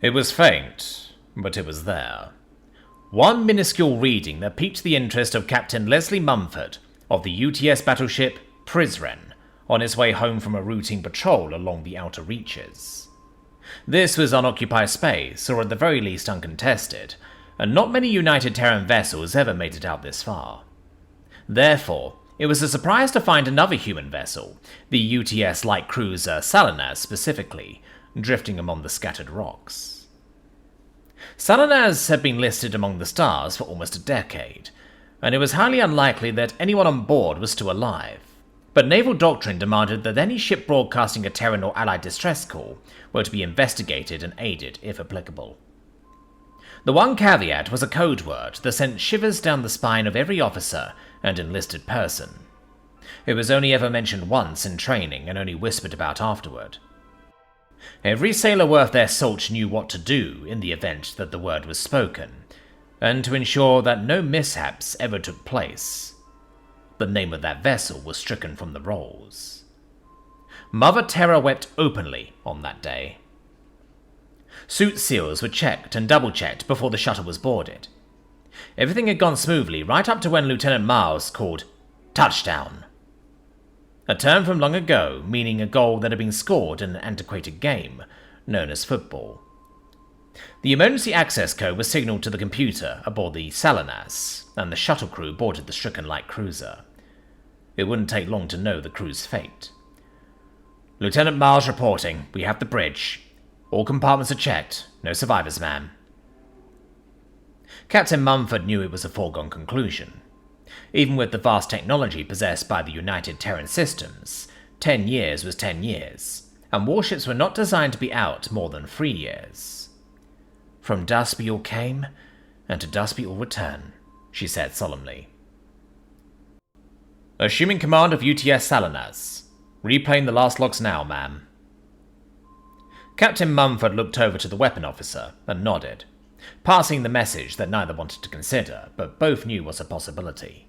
It was faint, but it was there. One minuscule reading that piqued the interest of Captain Leslie Mumford of the UTS battleship Prizren on his way home from a routine patrol along the outer reaches. This was unoccupied space, or at the very least uncontested, and not many United Terran vessels ever made it out this far. Therefore, it was a surprise to find another human vessel, the UTS light cruiser Salinas specifically, drifting among the scattered rocks. Salinas had been listed among the stars for almost a decade, and it was highly unlikely that anyone on board was still alive. But naval doctrine demanded that any ship broadcasting a Terran or Allied distress call were to be investigated and aided if applicable. The one caveat was a code word that sent shivers down the spine of every officer and enlisted person. It was only ever mentioned once in training and only whispered about afterward. Every sailor worth their salt knew what to do in the event that the word was spoken, and to ensure that no mishaps ever took place. The name of that vessel was stricken from the rolls. Mother Terra wept openly on that day. Suit seals were checked and double-checked before the shuttle was boarded. Everything had gone smoothly right up to when Lieutenant Miles called touchdown. A term from long ago, meaning a goal that had been scored in an antiquated game, known as football. The emergency access code was signaled to the computer aboard the Salinas, and the shuttle crew boarded the stricken light cruiser. It wouldn't take long to know the crew's fate. Lieutenant Miles reporting. We have the bridge. All compartments are checked. No survivors, ma'am. Captain Mumford knew it was a foregone conclusion. Even with the vast technology possessed by the United Terran systems, 10 years was 10 years, and warships were not designed to be out more than 3 years. From dust we all came, and to dust we all return, she said solemnly. Assuming command of UTS Salinas. Replaying the last logs now, ma'am. Captain Mumford looked over to the weapon officer and nodded, passing the message that neither wanted to consider, but both knew was a possibility.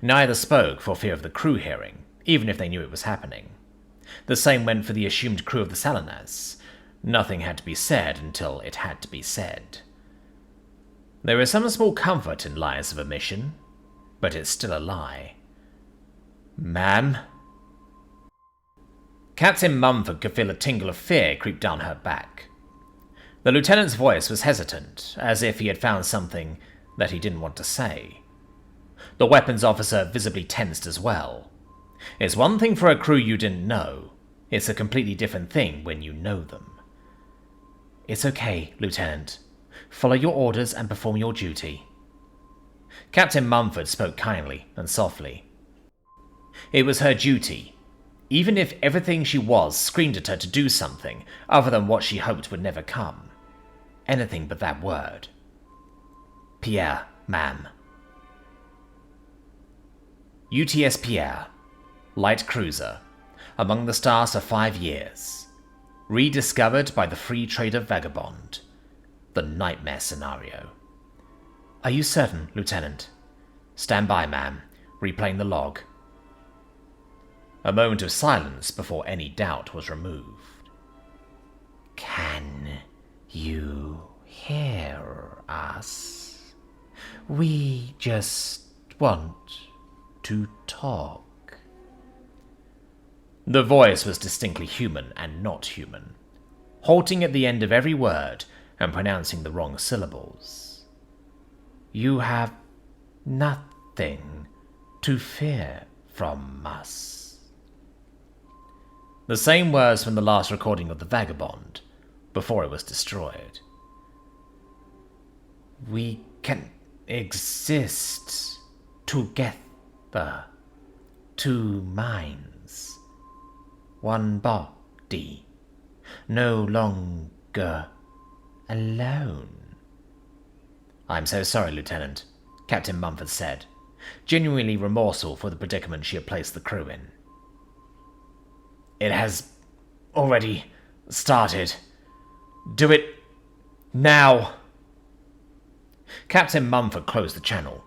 Neither spoke for fear of the crew hearing, even if they knew it was happening. The same went for the assumed crew of the Salinas. Nothing had to be said until it had to be said. There is some small comfort in lies of omission, but it's still a lie. Ma'am? Captain Mumford could feel a tingle of fear creep down her back. The lieutenant's voice was hesitant, as if he had found something that he didn't want to say. The weapons officer visibly tensed as well. It's one thing for a crew you didn't know. It's a completely different thing when you know them. It's okay, Lieutenant. Follow your orders and perform your duty. Captain Mumford spoke kindly and softly. It was her duty, even if everything she was screamed at her to do something other than what she hoped would never come. Anything but that word. Pierre, ma'am. UTS Pierre, light cruiser, among the stars for 5 years. Rediscovered by the free trader Vagabond. The nightmare scenario. Are you certain, Lieutenant? Stand by, ma'am. Replaying the log. A moment of silence before any doubt was removed. Can you hear us? We just want to talk. The voice was distinctly human and not human, halting at the end of every word and pronouncing the wrong syllables. You have nothing to fear from us. The same words from the last recording of the Vagabond, before it was destroyed. We can exist together, 2 minds, 1 body, no longer alone. I'm so sorry, Lieutenant, Captain Mumford said, genuinely remorseful for the predicament she had placed the crew in. It has already started. Do it now. Captain Mumford closed the channel,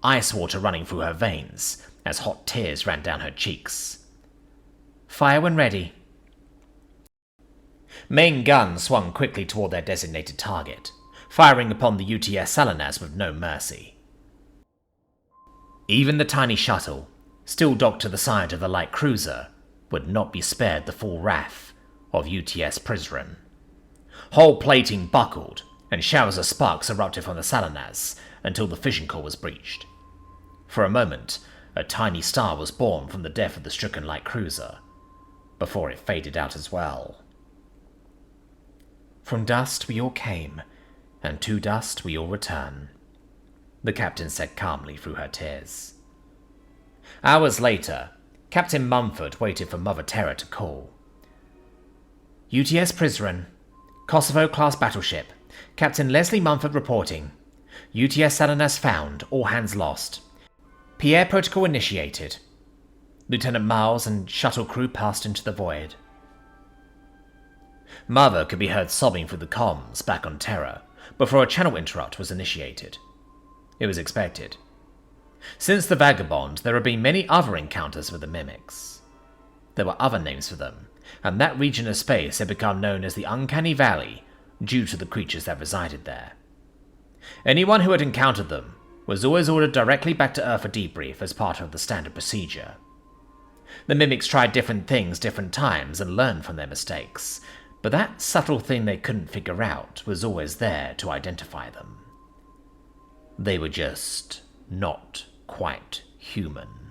ice water running through her veins as hot tears ran down her cheeks. Fire when ready. Main guns swung quickly toward their designated target, firing upon the UTS Salinas with no mercy. Even the tiny shuttle, still docked to the side of the light cruiser, would not be spared the full wrath of UTS Prizren. Hull plating buckled, and showers of sparks erupted from the Salinas until the fission core was breached. For a moment, a tiny star was born from the death of the stricken light cruiser, before it faded out as well. "From dust we all came, and to dust we all return," the captain said calmly through her tears. Hours later, Captain Mumford waited for Mother Terror to call. "UTS Prizren, Kosovo-class battleship. Captain Leslie Mumford reporting. UTS Salinas found, all hands lost. Pierre protocol initiated. Lieutenant Miles and shuttle crew passed into the void." Mother could be heard sobbing through the comms back on Terra before a channel interrupt was initiated. It was expected. Since the Vagabond, there had been many other encounters with the Mimics. There were other names for them, and that region of space had become known as the Uncanny Valley due to the creatures that resided there. Anyone who had encountered them was always ordered directly back to Earth for debrief as part of the standard procedure. The Mimics tried different things different times and learned from their mistakes, but that subtle thing they couldn't figure out was always there to identify them. They were just not quite human.